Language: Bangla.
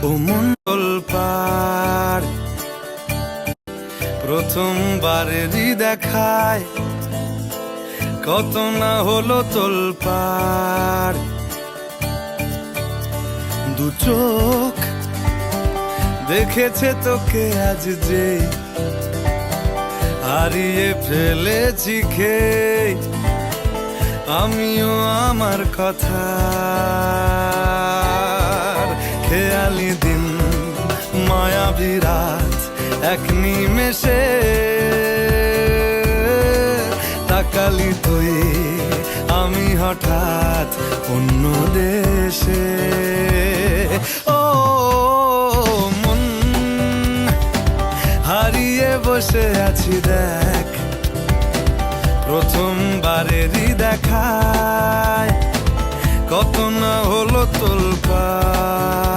ও মন্ডল পাড় প্রথমবারেরই দেখায় কত না হলো তোলপাড়। দু চোখ দেখেছে তোকে আজ যে হারিয়ে ফেলেছি খেয়ে আমিও আমার কথা। খেয়ালি দিন মায়াবী রাত এক নিমেষে তাকালি তুই আমি হঠাৎ অন্য দেশে। ও মন হারিয়ে বসে আছি দেখ প্রথমবারেরই দেখায় কত না হলো তোলপাড়।